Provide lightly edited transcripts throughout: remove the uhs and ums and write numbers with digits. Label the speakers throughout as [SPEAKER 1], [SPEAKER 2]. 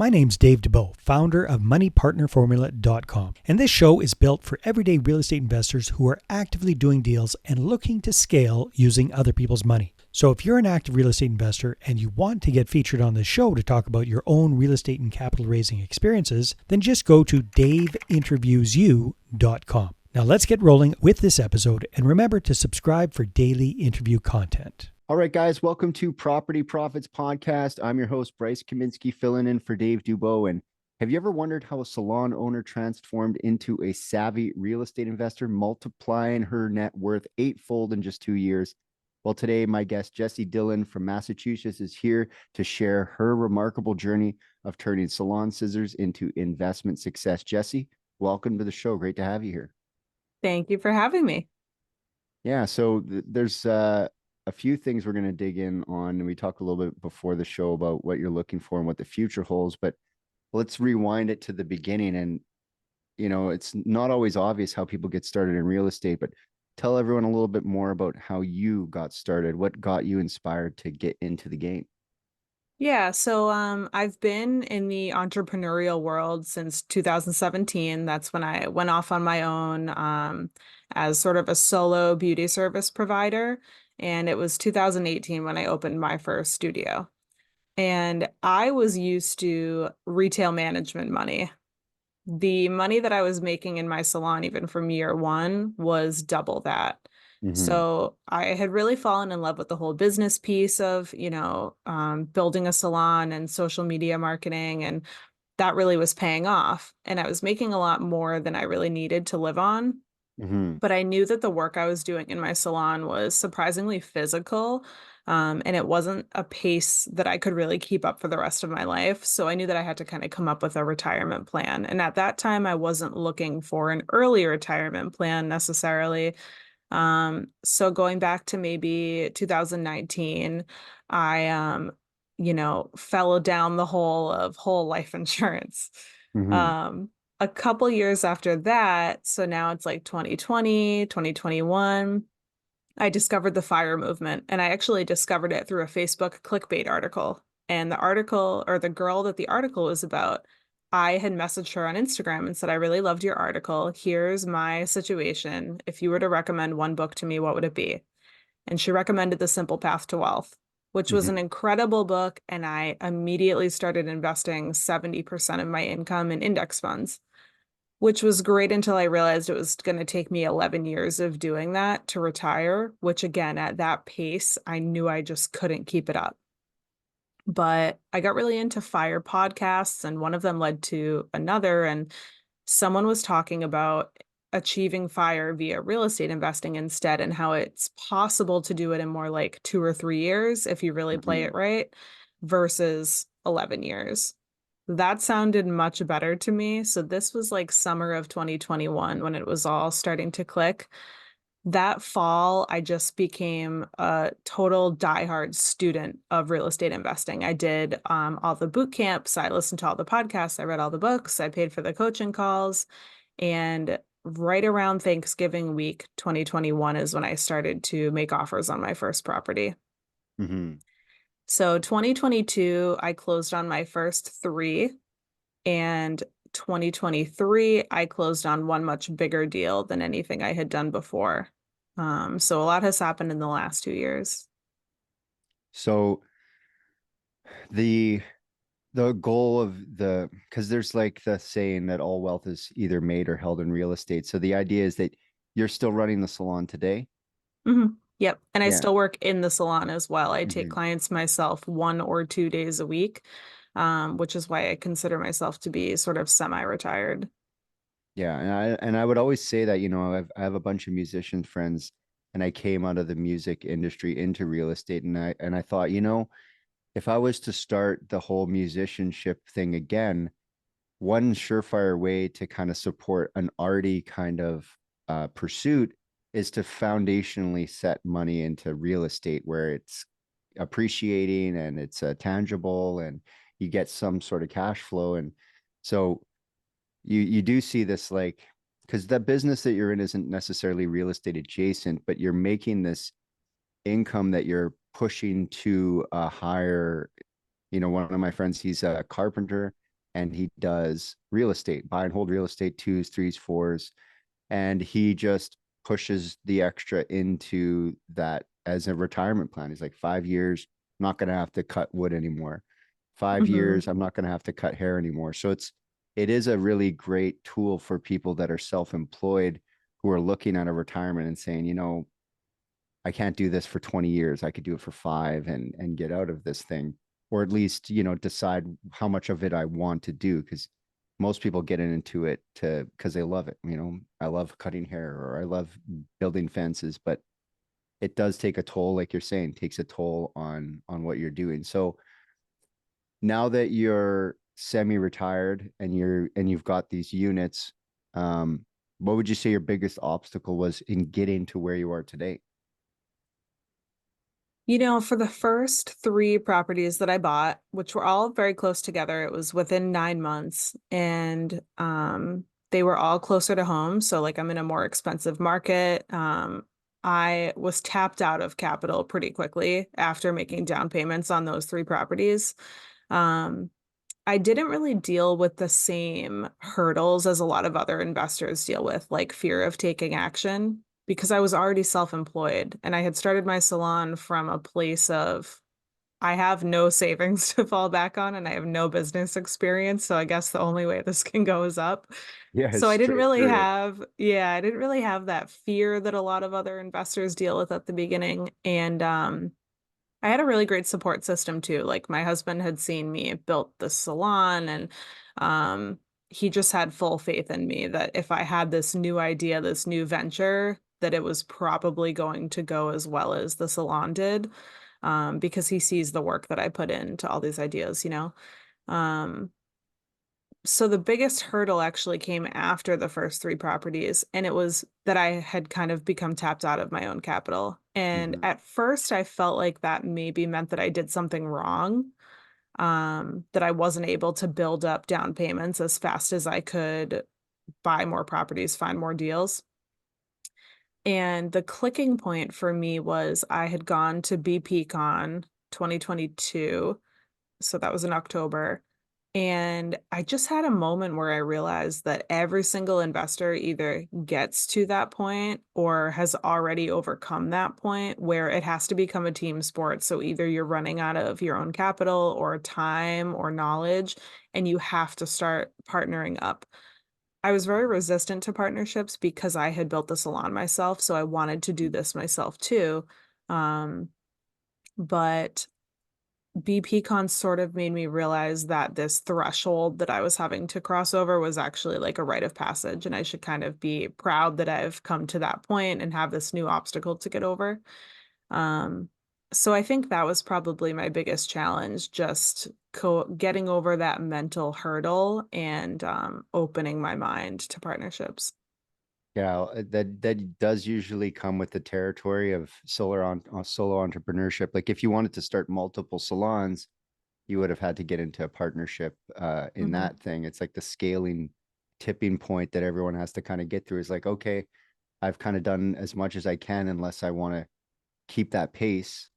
[SPEAKER 1] My name's Dave DeBow, founder of MoneyPartnerFormula.com, and this show is built for everyday real estate investors who are actively doing deals and looking to scale using other people's money. So if you're an active real estate investor and you want to get featured on this show to talk about your own real estate and capital raising experiences, then just go to daveinterviewsyou.com. Now let's get rolling with this episode, and remember to subscribe for daily interview content.
[SPEAKER 2] All right, guys, welcome to Property Profits Podcast. I'm your host, Bryce Kaminsky, filling in for Dave DeBow. And have you ever wondered how a salon owner transformed into a savvy real estate investor, multiplying her net worth eightfold in just 2 years? Well, today, my guest, Jessie Dillon from Massachusetts, is here to share her remarkable journey of turning salon scissors into investment success. Jessie, welcome to the show. Great to have you here.
[SPEAKER 3] Thank you for having me.
[SPEAKER 2] Yeah, so there's a few things we're going to dig in on, and we talked a little bit before the show about what you're looking for and what the future holds, but let's rewind it to the beginning. And, you know, it's not always obvious how people get started in real estate, but tell everyone a little bit more about how you got started. What got you inspired to get into the game?
[SPEAKER 3] Yeah, so I've been in the entrepreneurial world since 2017. That's when I went off on my own as sort of a solo beauty service provider. And it was 2018 when I opened my first studio. And I was used to retail management money. The money that I was making in my salon, even from year one, was double that. So I had really fallen in love with the whole business piece of, building a salon and social media marketing. And that really was paying off. And I was making a lot more than I really needed to live on. But I knew that the work I was doing in my salon was surprisingly physical. And it wasn't a pace that I could really keep up for the rest of my life. So I knew that I had to kind of come up with a retirement plan. And at that time, I wasn't looking for an early retirement plan necessarily. So going back to maybe 2019, I, fell down the hole of whole life insurance. A couple years after that, so now it's like 2020, 2021, I discovered the FIRE movement, and I actually discovered it through a Facebook clickbait article. And the article, or the girl that the article was about, I had messaged her on Instagram and said, I really loved your article. Here's my situation. If you were to recommend one book to me, what would it be? And she recommended The Simple Path to Wealth, which was an incredible book. And I immediately started investing 70% of my income in index funds, which was great until I realized it was going to take me 11 years of doing that to retire, which again, at that pace, I knew I just couldn't keep it up. But I got really into FIRE podcasts, and one of them led to another, and someone was talking about achieving FIRE via real estate investing instead, and how it's possible to do it in more like 2 or 3 years if you really play it right, versus 11 years. That sounded much better to me. So this was like summer of 2021 when it was all starting to click. That fall, I just became a total diehard student of real estate investing. I did all the boot camps. I listened to all the podcasts. I read all the books. I paid for the coaching calls. And right around Thanksgiving week, 2021 is when I started to make offers on my first property. So 2022, I closed on my first 3, and 2023, I closed on one much bigger deal than anything I had done before. So a lot has happened in the last 2 years.
[SPEAKER 2] So the goal of because there's like the saying that all wealth is either made or held in real estate. So the idea is that you're still running the salon today.
[SPEAKER 3] Yep. And I still work in the salon as well. I take clients myself 1 or 2 days a week, which is why I consider myself to be sort of semi-retired.
[SPEAKER 2] Yeah. And I would always say that, I have a bunch of musician friends, and I came out of the music industry into real estate. And I thought, if I was to start the whole musicianship thing again, one surefire way to kind of support an arty kind of pursuit is to foundationally set money into real estate where it's appreciating and it's tangible and you get some sort of cash flow. And so you do see this, like, because the business that you're in isn't necessarily real estate adjacent, but you're making this income that you're pushing to a higher, one of my friends, he's a carpenter, and he does real estate, buy and hold real estate, twos, threes, fours. And he just pushes the extra into that as a retirement plan. He's like, 5 years, I'm not going to have to cut wood anymore. 5 years, I'm not going to have to cut hair anymore. So it is a really great tool for people that are self-employed who are looking at a retirement and saying, I can't do this for 20 years. I could do it for 5 and get out of this thing, or at least, decide how much of it I want to do. Because most people get into it because they love it. I love cutting hair or I love building fences, but it does take a toll, like you're saying, takes a toll on what you're doing. So now that you're semi-retired and you've got these units, what would you say your biggest obstacle was in getting to where you are today?
[SPEAKER 3] For the first 3 properties that I bought, which were all very close together, it was within 9 months, and, they were all closer to home, so, like, I'm in a more expensive market. I was tapped out of capital pretty quickly after making down payments on those 3 properties. Um, I didn't really deal with the same hurdles as a lot of other investors deal with, like fear of taking action, because I was already self-employed and I had started my salon from a place of I have no savings to fall back on and I have no business experience. So I guess the only way this can go is up.
[SPEAKER 2] Yeah,
[SPEAKER 3] So I didn't
[SPEAKER 2] straight
[SPEAKER 3] really
[SPEAKER 2] through it.
[SPEAKER 3] have, yeah, I didn't really have that fear that a lot of other investors deal with at the beginning. And I had a really great support system too. Like my husband had seen me built the salon and um he just had full faith in me that if I had this new idea, this new venture, that it was probably going to go as well as the salon did. Because he sees the work that I put into all these ideas. Um, so the biggest hurdle actually came after the first 3 properties, and it was that I had kind of become tapped out of my own capital. And
[SPEAKER 2] Mhm.
[SPEAKER 3] at first, I felt like that maybe meant that I did something wrong, that I wasn't able to build up down payments as fast as I could buy more properties, find more deals. And the clicking point for me was I had gone to BPCon 2022, so that was in October. And I just had a moment where I realized that every single investor either gets to that point or has already overcome that point where it has to become a team sport. So either you're running out of your own capital or time or knowledge, and you have to start partnering up. I was very resistant to partnerships because I had built the salon myself. So I wanted to do this myself too. Um, but BPCon sort of made me realize that this threshold that I was having to cross over was actually like a rite of passage, and I should kind of be proud that I've come to that point and have this new obstacle to get over. Um, so I think that was probably my biggest challenge, just getting over that mental hurdle and opening my mind to partnerships.
[SPEAKER 2] Yeah, that does usually come with the territory of solo entrepreneurship. Like if you wanted to start multiple salons, you would have had to get into a partnership in
[SPEAKER 3] Mhm.
[SPEAKER 2] that thing. It's like the scaling tipping point that everyone has to kind of get through is like, okay, I've kind of done as much as I can unless I want to keep that pace,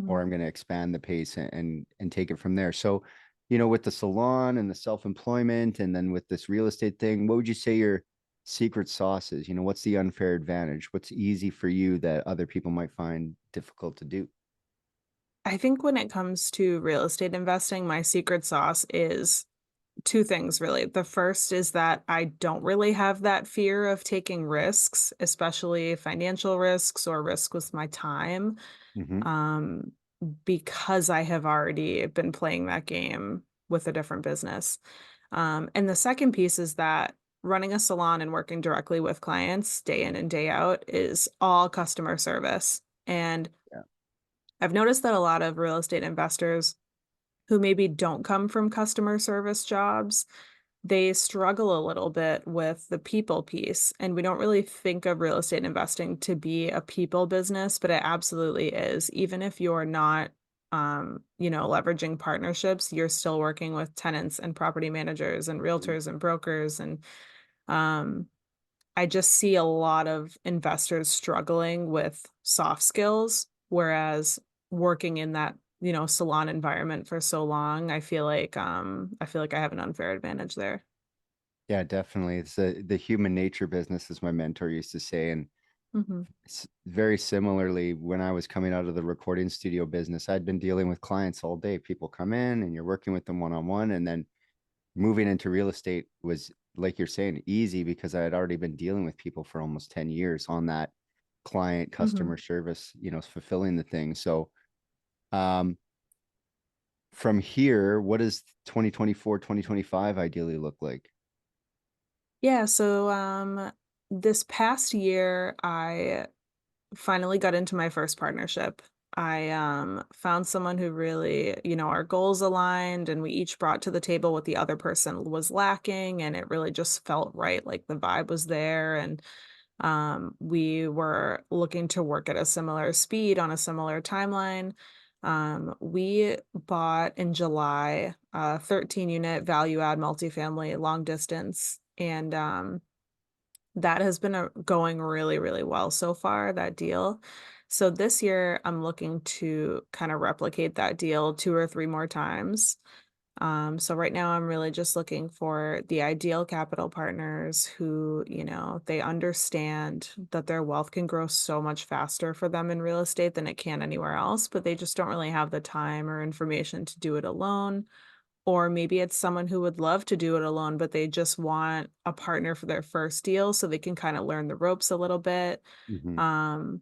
[SPEAKER 2] or
[SPEAKER 3] Mhm.
[SPEAKER 2] I'm going to expand the pace and take it from there. So, with the salon and the self-employment and then with this real estate thing, what would you say your secret sauce is? What's the unfair advantage? What's easy for you that other people might find difficult to do?
[SPEAKER 3] I think when it comes to real estate investing, my secret sauce is 2 things really. The first is that I don't really have that fear of taking risks, especially financial risks or risk with my time,
[SPEAKER 2] Hmm.
[SPEAKER 3] um, because I have already been playing that game with a different business. And the second piece is that running a salon and working directly with clients day in and day out is all customer service. And
[SPEAKER 2] Yeah.
[SPEAKER 3] I've noticed that a lot of real estate investors who maybe don't come from customer service jobs, they struggle a little bit with the people piece. And we don't really think of real estate investing to be a people business, but it absolutely is. Even if you're not, leveraging partnerships, you're still working with tenants and property managers and realtors and brokers. And um, I just see a lot of investors struggling with soft skills, whereas working in that salon environment for so long, I feel like I have an unfair advantage there.
[SPEAKER 2] Yeah, definitely. It's the human nature business, as my mentor used to say. And
[SPEAKER 3] Hmm.
[SPEAKER 2] very similarly, when I was coming out of the recording studio business, I'd been dealing with clients all day. People come in and you're working with them one on one. And then moving into real estate was, like you're saying, easy because I had already been dealing with people for almost 10 years on that client
[SPEAKER 3] Hmm.
[SPEAKER 2] customer service, fulfilling the thing. So, um, from here, what does 2024, 2025 ideally look like?
[SPEAKER 3] Yeah, so this past year I finally got into my first partnership. I found someone who really, our goals aligned and we each brought to the table what the other person was lacking, and it really just felt right. Like the vibe was there, and we were looking to work at a similar speed on a similar timeline. We bought in July a 13 unit value add multifamily long distance, and that has been going really, really well so far, that deal. So this year, I'm looking to kind of replicate that deal two or three more times. So right now, I'm really just looking for the ideal capital partners who, they understand that their wealth can grow so much faster for them in real estate than it can anywhere else, but they just don't really have the time or information to do it alone. Or maybe it's someone who would love to do it alone, but they just want a partner for their first deal so they can kind of learn the ropes a little bit.
[SPEAKER 2] Hmm.
[SPEAKER 3] Um,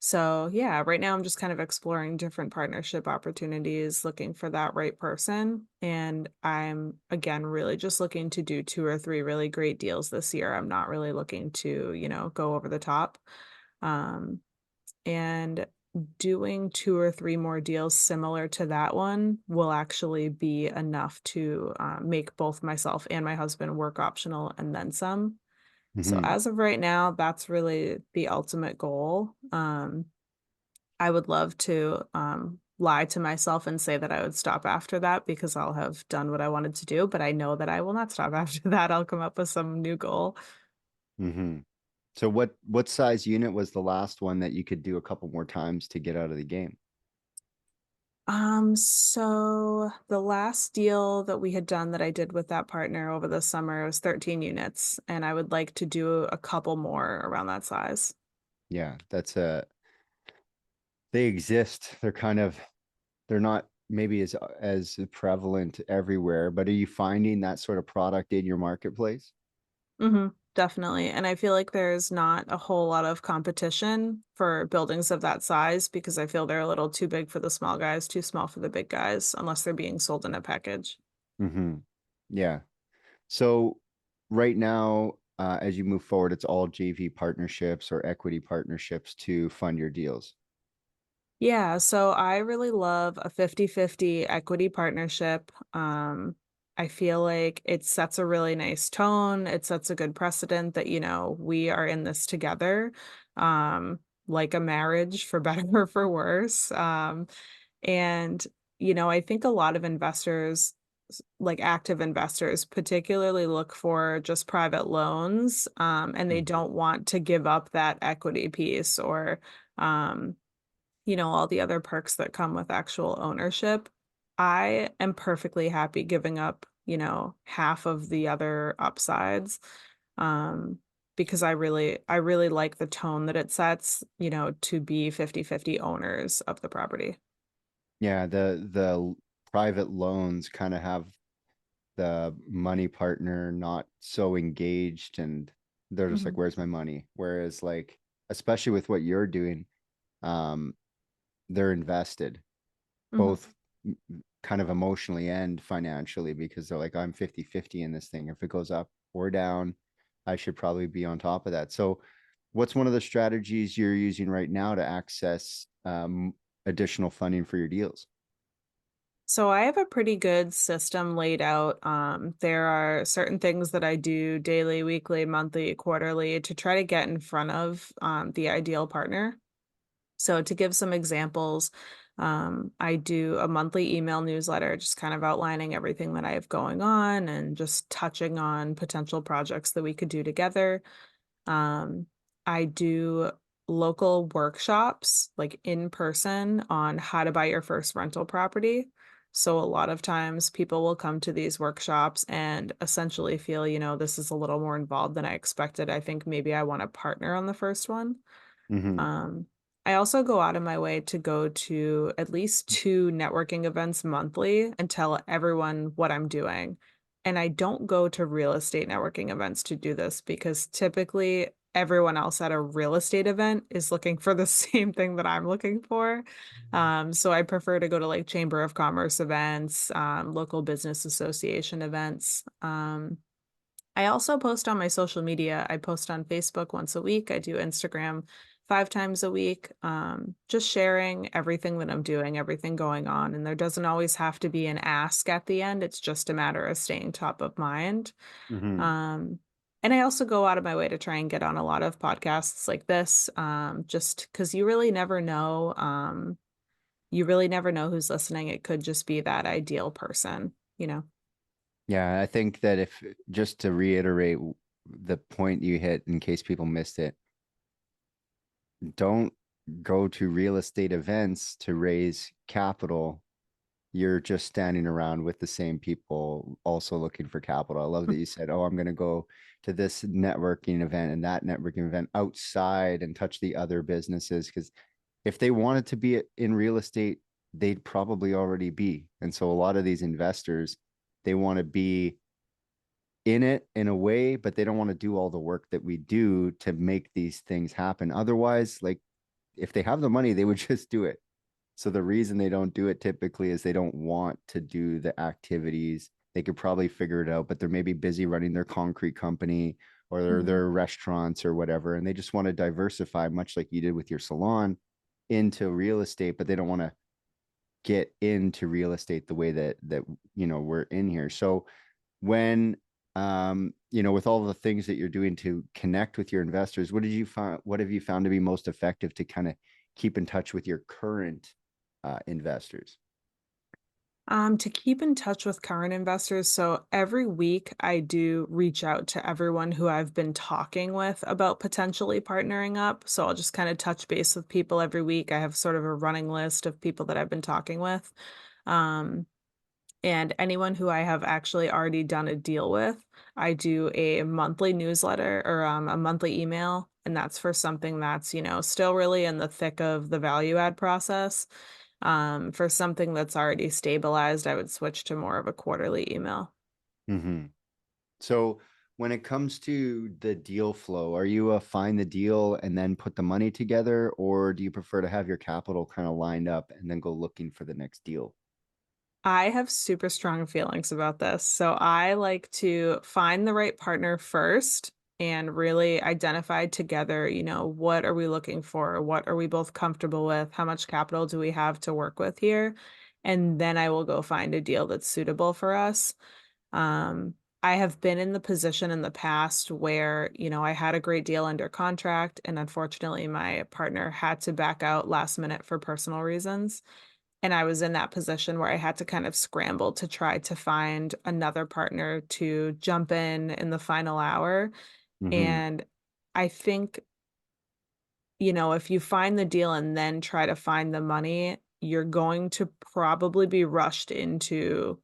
[SPEAKER 3] so yeah, right now I'm just kind of exploring different partnership opportunities, looking for that right person. And I'm again really just looking to do two or three really great deals this year. I'm not really looking to, go over the top. Um, and doing two or three more deals similar to that one will actually be enough to make both myself and my husband work optional and then some. So
[SPEAKER 2] Hmm.
[SPEAKER 3] as of right now, that's really the ultimate goal. I would love to lie to myself and say that I would stop after that because I'll have done what I wanted to do, but I know that I will not stop after that. I'll come up with some new goal.
[SPEAKER 2] Hmm. So what size unit was the last one that you could do a couple more times to get out of the game?
[SPEAKER 3] So the last deal that we had done that I did with that partner over the summer was 13 units, and I would like to do a couple more around that size.
[SPEAKER 2] Yeah, they exist. They're not maybe as prevalent everywhere, but are you finding that sort of product in your marketplace?
[SPEAKER 3] Definitely. And I feel like there's not a whole lot of competition for buildings of that size because I feel they're a little too big for the small guys, too small for the big guys, unless they're being sold in a package.
[SPEAKER 2] Hmm. Yeah. So right now, as you move forward, it's all JV partnerships or equity partnerships to fund your deals.
[SPEAKER 3] Yeah, so I really love a 50-50 equity partnership. I feel like it sets a really nice tone. It sets a good precedent that, we are in this together, like a marriage for better or for worse. And, I think a lot of investors, like active investors, particularly look for just private loans, and they
[SPEAKER 2] Mhm.
[SPEAKER 3] don't want to give up that equity piece or, um, all the other perks that come with actual ownership. I am perfectly happy giving up, half of the other upsides. Um, because I really like the tone that it sets, to be 50-50 owners of the property.
[SPEAKER 2] Yeah, the private loans kind of have the money partner not so engaged, and they're just like,
[SPEAKER 3] Mhm.
[SPEAKER 2] where's my money? Whereas like, especially with what you're doing, um, they're invested
[SPEAKER 3] Mhm.
[SPEAKER 2] both kind of emotionally and financially because they're like, I'm 50-50 in this thing. If it goes up or down, I should probably be on top of that. So what's one of the strategies you're using right now to access additional funding for your deals?
[SPEAKER 3] So I have a pretty good system laid out. There are certain things that I do daily, weekly, monthly, quarterly to try to get in front of the ideal partner. So to give some examples, I do a monthly email newsletter, just kind of outlining everything that I have going on and just touching on potential projects that we could do together. Um, I do local workshops, like in person, on how to buy your first rental property. So a lot of times people will come to these workshops and essentially feel, this is a little more involved than I expected. I think maybe I want to partner on the first one.
[SPEAKER 2] Mm-hmm.
[SPEAKER 3] Um, I also go out of my way to go to at least 2 networking events monthly and tell everyone what I'm doing. And I don't go to real estate networking events to do this because typically everyone else at a real estate event is looking for the same thing that I'm looking for. So I prefer to go to like Chamber of Commerce events, local business association events. I also post on my social media. I post on Facebook once a week. I do Instagram 5 times a week, just sharing everything that I'm doing, everything going on. And there doesn't always have to be an ask at the end. It's just a matter of staying top of mind.
[SPEAKER 2] Mm-hmm.
[SPEAKER 3] Um, and I also go out of my way to try and get on a lot of podcasts like this, just because you really never know. You really never know who's listening. It could just be that ideal person.
[SPEAKER 2] Yeah, I think that if just to reiterate the point you hit in case people missed it, don't go to real estate events to raise capital. You're just standing around with the same people also looking for capital. I love that you said, "Oh, I'm going to go to this networking event and that networking event outside and touch the other businesses." Because if they wanted to be in real estate, they'd probably already be. And so a lot of these investors, they want to be in it in a way, but they don't want to do all the work that we do to make these things happen. Otherwise, like if they have the money, they would just do it. So the reason they don't do it typically is they don't want to do the activities. They could probably figure it out, but they're maybe busy running their concrete company or their restaurants or whatever. And they just want to diversify, much like you did with your salon, into real estate, but they don't want to get into real estate the way that we're in here. So when with all the things that you're doing to connect with your investors, what have you found to be most effective to kind of keep in touch with your current investors?
[SPEAKER 3] To keep in touch with current investors, so every week I do reach out to everyone who I've been talking with about potentially partnering up. So I'll just kind of touch base with people every week. I have sort of a running list of people that I've been talking with. Um, and anyone who I have actually already done a deal with, I do a monthly newsletter or a monthly email. And that's for something that's, still really in the thick of the value add process. For something that's already stabilized, I would switch to more of a quarterly email.
[SPEAKER 2] Mm-hmm. So when it comes to the deal flow, are you a find the deal and then put the money together, or do you prefer to have your capital kind of lined up and then go looking for the next deal?
[SPEAKER 3] I have super strong feelings about this. So I like to find the right partner first and really identify together, what are we looking for? What are we both comfortable with? How much capital do we have to work with here? And then I will go find a deal that's suitable for us. Um, I have been in the position in the past where, I had a great deal under contract, and unfortunately, my partner had to back out last minute for personal reasons. And I was in that position where I had to kind of scramble to try to find another partner to jump in the final hour.
[SPEAKER 2] Mm-hmm.
[SPEAKER 3] And I think, if you find the deal and then try to find the money, you're going to probably be rushed into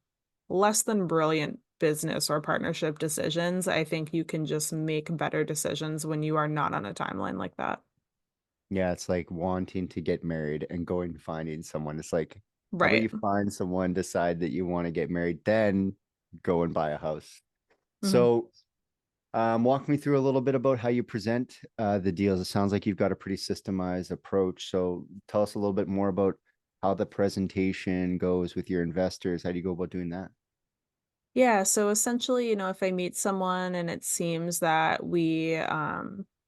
[SPEAKER 3] less than brilliant business or partnership decisions. I think you can just make better decisions when you are not on a timeline like that.
[SPEAKER 2] Yeah, it's like wanting to get married and going and finding someone. It's like, how about you
[SPEAKER 3] Right.
[SPEAKER 2] find someone, decide that you want to get married, then go and buy a house.
[SPEAKER 3] Mhm.
[SPEAKER 2] So, walk me through a little bit about how you present the deals. It sounds like you've got a pretty systemized approach. So, tell us a little bit more about how the presentation goes with your investors. How do you go about doing that?
[SPEAKER 3] Yeah, so essentially, if I meet someone and it seems that we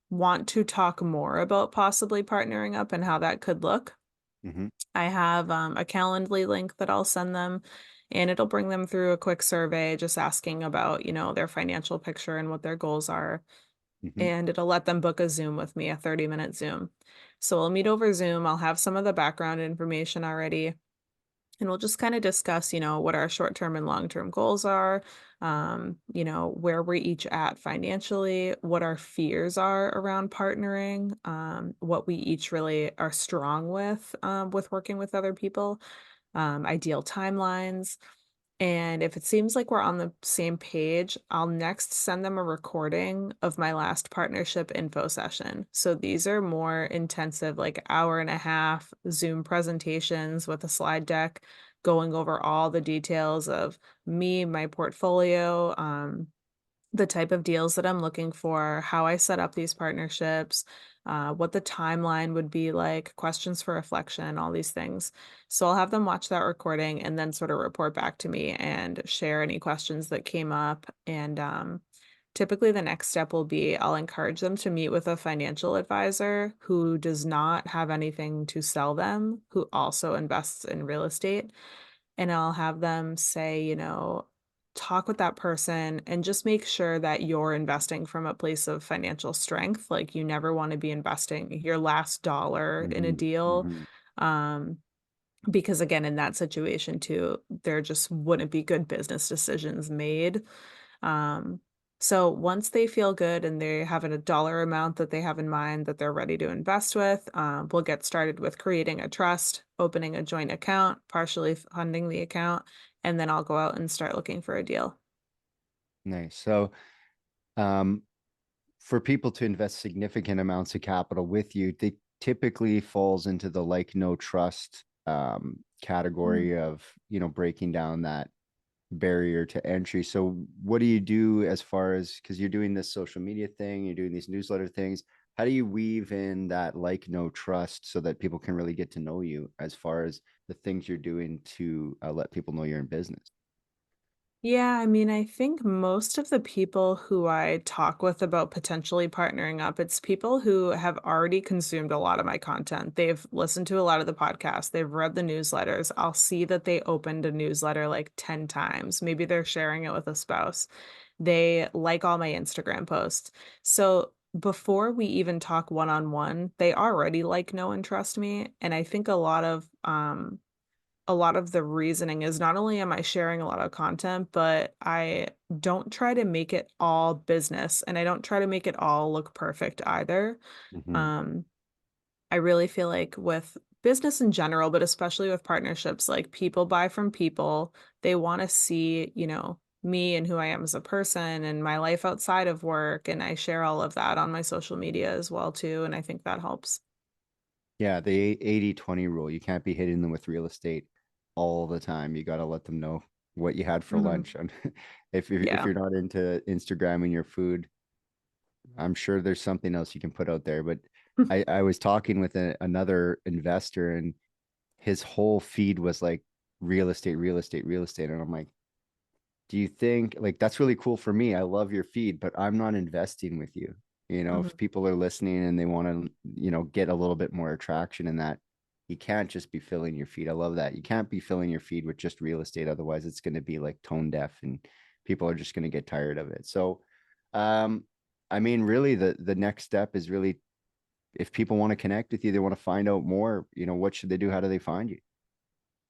[SPEAKER 3] want to talk more about possibly partnering up and how that could look,
[SPEAKER 2] Mm-hmm.
[SPEAKER 3] I have a Calendly link that I'll send them, and it'll bring them through a quick survey just asking about, their financial picture and what their goals are.
[SPEAKER 2] Mm-hmm.
[SPEAKER 3] And it'll let them book a Zoom with me, a 30-minute Zoom. So we'll meet over Zoom. I'll have some of the background information already. And we'll just kind of discuss, what our short-term and long-term goals are, where we're each at financially, what our fears are around partnering, what we each really are strong with working with other people, ideal timelines. And if it seems like we're on the same page, I'll next send them a recording of my last partnership info session. So these are more intensive, like hour and a half Zoom presentations with a slide deck going over all the details of me, my portfolio, the type of deals that I'm looking for, how I set up these partnerships, what the timeline would be like, questions for reflection, all these things. So I'll have them watch that recording and then sort of report back to me and share any questions that came up. And typically, the next step will be I'll encourage them to meet with a financial advisor who does not have anything to sell them, who also invests in real estate. And I'll have them say, talk with that person and just make sure that you're investing from a place of financial strength. Like you never want to be investing your last dollar in a
[SPEAKER 2] Hmm.
[SPEAKER 3] deal.
[SPEAKER 2] Hmm.
[SPEAKER 3] Um, because again, in that situation too, there just wouldn't be good business decisions made. Um, so once they feel good and they have a dollar amount that they have in mind that they're ready to invest with, we'll get started with creating a trust, opening a joint account, partially funding the account, and then I'll go out and start looking for a deal.
[SPEAKER 2] Nice. So, um, for people to invest significant amounts of capital with you, they typically falls into the like no trust
[SPEAKER 3] Mhm.
[SPEAKER 2] category of, breaking down that barrier to entry. So what do you do as far as, because you're doing this social media thing, you're doing these newsletter things, how do you weave in that like no trust so that people can really get to know you as far as the things you're doing to let people know you're in business?
[SPEAKER 3] Yeah, I mean, I think most of the people who I talk with about potentially partnering up, it's people who have already consumed a lot of my content. They've listened to a lot of the podcasts, they've read the newsletters. I'll see that they opened a newsletter like 10 times. Maybe they're sharing it with a spouse. They like all my Instagram posts. So before we even talk one on one, they already like, know, and trust me. And I think a lot of the reasoning is not only am I sharing a lot of content, but I don't try to make it all business and I don't try to make it all look perfect either.
[SPEAKER 2] Hmm.
[SPEAKER 3] Um, I really feel like with business in general, but especially with partnerships, like people buy from people. They want to see, me and who I am as a person and my life outside of work. And I share all of that on my social media as well too. And I think that helps.
[SPEAKER 2] Yeah, the 80-20 rule. You can't be hitting them with real estate all the time. You got to let them know what you had for
[SPEAKER 3] Hmm.
[SPEAKER 2] lunch. And if
[SPEAKER 3] Yeah.
[SPEAKER 2] you're not into Instagramming your food, I'm sure there's something else you can put out there. But I was talking with another investor, and his whole feed was like real estate, real estate, real estate. And I'm like, do you think, like, that's really cool for me? I love your feed, but I'm not investing with you. If
[SPEAKER 3] Hmm.
[SPEAKER 2] people are listening and they want to, get a little bit more attraction in that, you can't just be filling your feed. I love that. You can't be filling your feed with just real estate. Otherwise, it's going to be like tone deaf and people are just going to get tired of it. So, um, I mean, really, the next step is really, if people want to connect with you, they want to find out more, what should they do? How do they find you?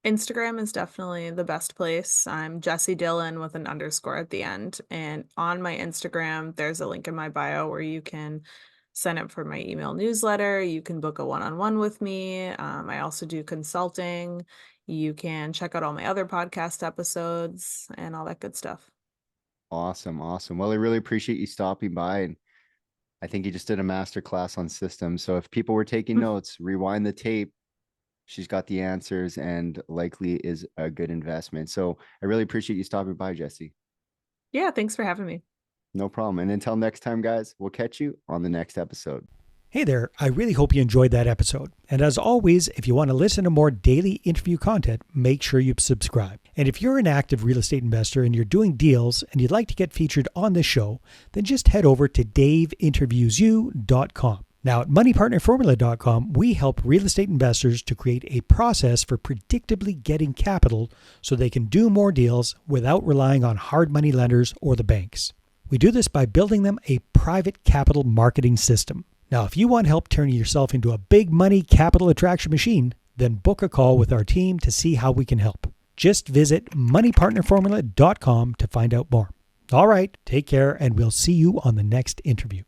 [SPEAKER 3] Instagram is definitely the best place. I'm Jessie Dillon with an underscore at the end. And on my Instagram, there's a link in my bio where you can sign up for my email newsletter. You can book a one on one with me. I also do consulting. You can check out all my other podcast episodes and all that good stuff.
[SPEAKER 2] Awesome. Awesome. Well, I really appreciate you stopping by, and I think you just did a master class on systems. So if people were taking notes, rewind the tape. She's got the answers and likely is a good investment. So I really appreciate you stopping by, Jesse.
[SPEAKER 3] Yeah, thanks for having me.
[SPEAKER 2] No problem. And until next time, guys, we'll catch you on the next episode.
[SPEAKER 1] Hey there, I really hope you enjoyed that episode. And as always, if you want to listen to more daily interview content, make sure you subscribe. And if you're an active real estate investor and you're doing deals and you'd like to get featured on this show, then just head over to daveinterviewyou.com. Now at moneypartnerformula.com, we help real estate investors to create a process for predictably getting capital so they can do more deals without relying on hard money lenders or the banks. We do this by building them a private capital marketing system. Now, if you want help turning yourself into a big money capital attraction machine, then book a call with our team to see how we can help. Just visit moneypartnerformula.com to find out more. All right, take care, and we'll see you on the next interview.